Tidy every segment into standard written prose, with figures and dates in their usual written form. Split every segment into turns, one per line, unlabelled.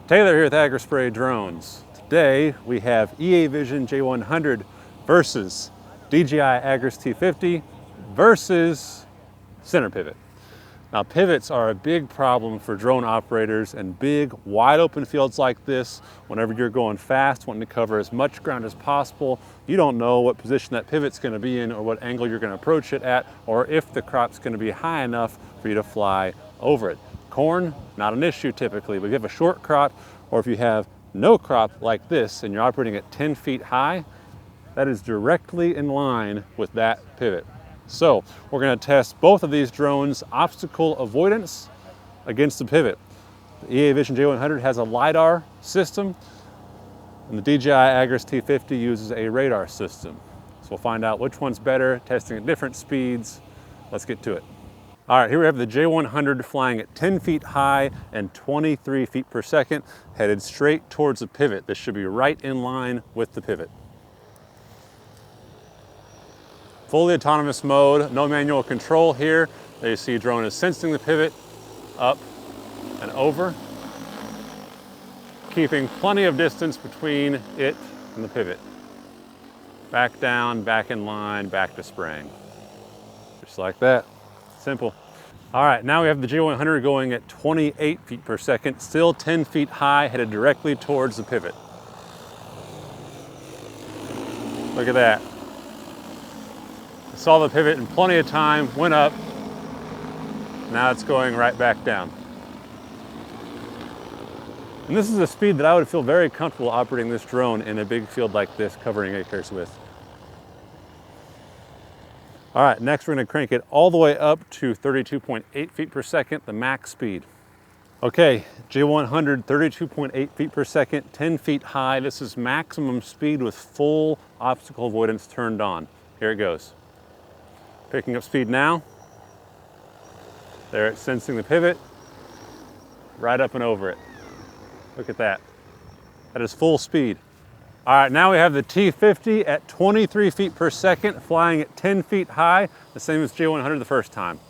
Taylor here with Agri Drones. Today we have EAVision J100 versus DJI Agri T50 versus center pivot. Now pivots are a big problem for drone operators and big wide open fields like this. Whenever you're going fast, wanting to cover as much ground as possible, you don't know what position that pivot's going to be in or what angle you're going to approach it at, or if the crop's going to be high enough for you to fly over it. Corn, not an issue typically, but if you have a short crop or if you have no crop like this and you're operating at 10 feet high, that is directly in line with that pivot. So we're going to test both of these drones' obstacle avoidance against the pivot. The EAVision J100 has a LIDAR system and the DJI Agri T50 uses a radar system. So we'll find out which one's better, testing at different speeds. Let's get to it. All right, here we have the J100 flying at 10 feet high and 23 feet per second, headed straight towards the pivot. This should be right in line with the pivot. Fully autonomous mode, no manual control here. There you see drone is sensing the pivot up and over, keeping plenty of distance between it and the pivot. Back down, back in line, back to spraying. Just like that. Simple. All right, now we have the J100 going at 28 feet per second, still 10 feet high, headed directly towards the pivot. Look at that. Saw the pivot in plenty of time, went up, now it's going right back down. And this is a speed that I would feel very comfortable operating this drone in a big field like this, covering acres with. All right, next we're going to crank it all the way up to 32.8 feet per second, the max speed. Okay, J100, 32.8 feet per second, 10 feet high. This is maximum speed with full obstacle avoidance turned on. Here it goes. Picking up speed now. There, it's sensing the pivot, right up and over it. Look at that. That is full speed. All right, now we have the T50 at 23 feet per second, flying at 10 feet high, the same as J100 the first time.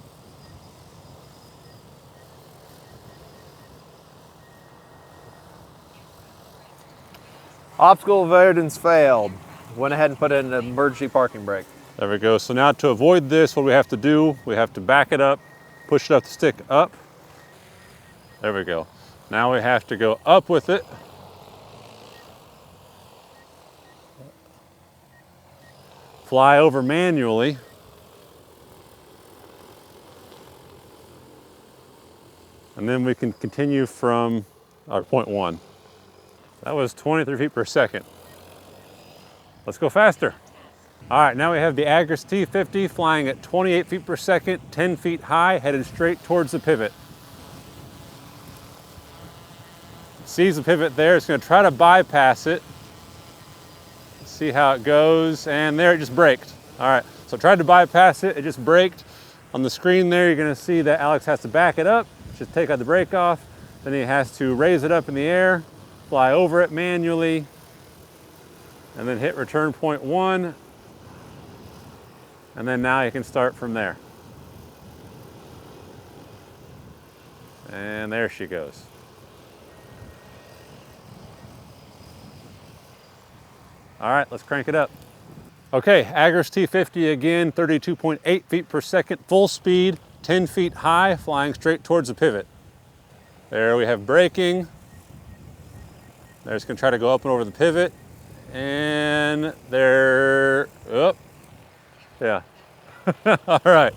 Obstacle avoidance failed. Went ahead and put in an emergency parking brake.
There we go. So now to avoid this, what do we have to do? We have to back it up, push it up the stick up. There we go. Now we have to go up with it. Fly over manually. And then we can continue from our point one. That was 23 feet per second. Let's go faster. All right, now we have the Agri T50 flying at 28 feet per second, 10 feet high, headed straight towards the pivot. Sees the pivot there, it's gonna try to bypass it. See how it goes, and there it just braked. All right, so tried to bypass it, it just braked. On the screen there, you're gonna see that Alex has to back it up, just take out the brake off, then he has to raise it up in the air, fly over it manually, and then hit return point one, and then now you can start from there. And there she goes. All right, let's crank it up. Okay, Agri T50 again, 32.8 feet per second, full speed, 10 feet high, flying straight towards the pivot. There we have braking. There's gonna try to go up and over the pivot. And there, oh, yeah. All right,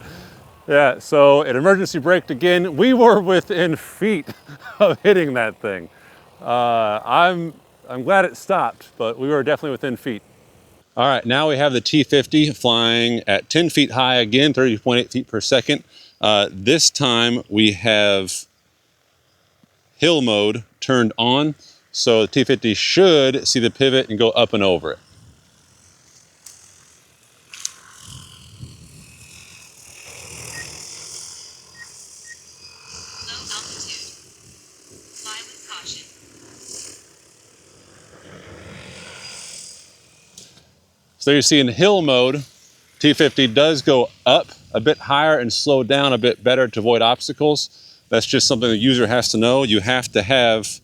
yeah, so it emergency braked again. We were within feet of hitting that thing. I'm glad it stopped, but we were definitely within feet. All right, now we have the T50 flying at 10 feet high again, 30.8 feet per second. This time we have hill mode turned on, so the T50 should see the pivot and go up and over it.
Low altitude. Fly with caution.
So you see in hill mode, T50 does go up a bit higher and slow down a bit better to avoid obstacles. That's just something the user has to know. You have to have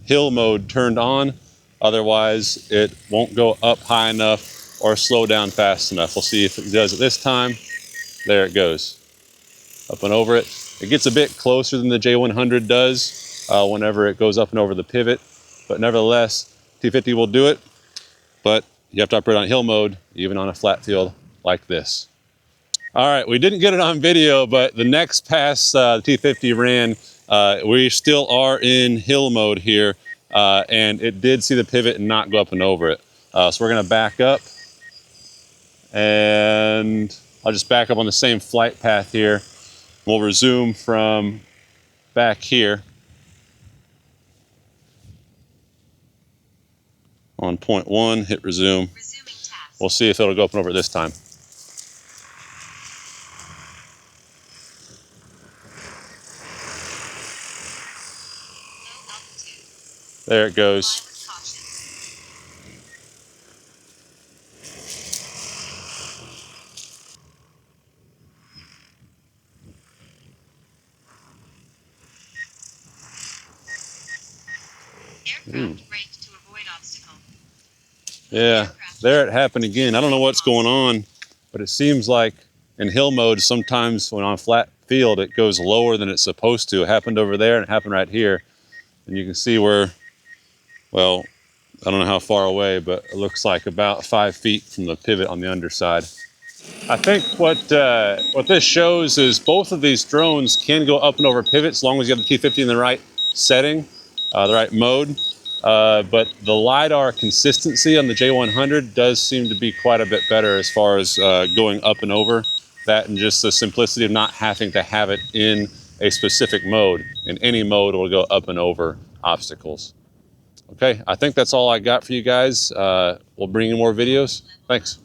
hill mode turned on. Otherwise, it won't go up high enough or slow down fast enough. We'll see if it does it this time. There it goes, up and over it. It gets a bit closer than the J100 does whenever it goes up and over the pivot, but nevertheless, T50 will do it, but you have to operate on hill mode, even on a flat field like this. All right, we didn't get it on video, but the next pass the T50 ran, we still are in hill mode here, and it did see the pivot and not go up and over it. So we're gonna back up, and I'll just back up on the same flight path here. We'll resume from back here on point 1, hit resume.
Resuming task.
We'll see if it'll go up and over it this time.
Low altitude.
There it goes.
Fly with caution. Aircraft braked to avoid obstacle.
Yeah, there it happened again. I don't know what's going on, but it seems like in hill mode, sometimes when on a flat field, it goes lower than it's supposed to. It happened over there and it happened right here. And you can see where, well, I don't know how far away, but it looks like about 5 feet from the pivot on the underside. I think what this shows is both of these drones can go up and over pivots as long as you have the T50 in the right setting, the right mode. But the LIDAR consistency on the J100 does seem to be quite a bit better as far as going up and over that, and just the simplicity of not having to have it in a specific mode. In any mode, it will go up and over obstacles. Okay, I think that's all I got for you guys. We'll bring you more videos. Thanks.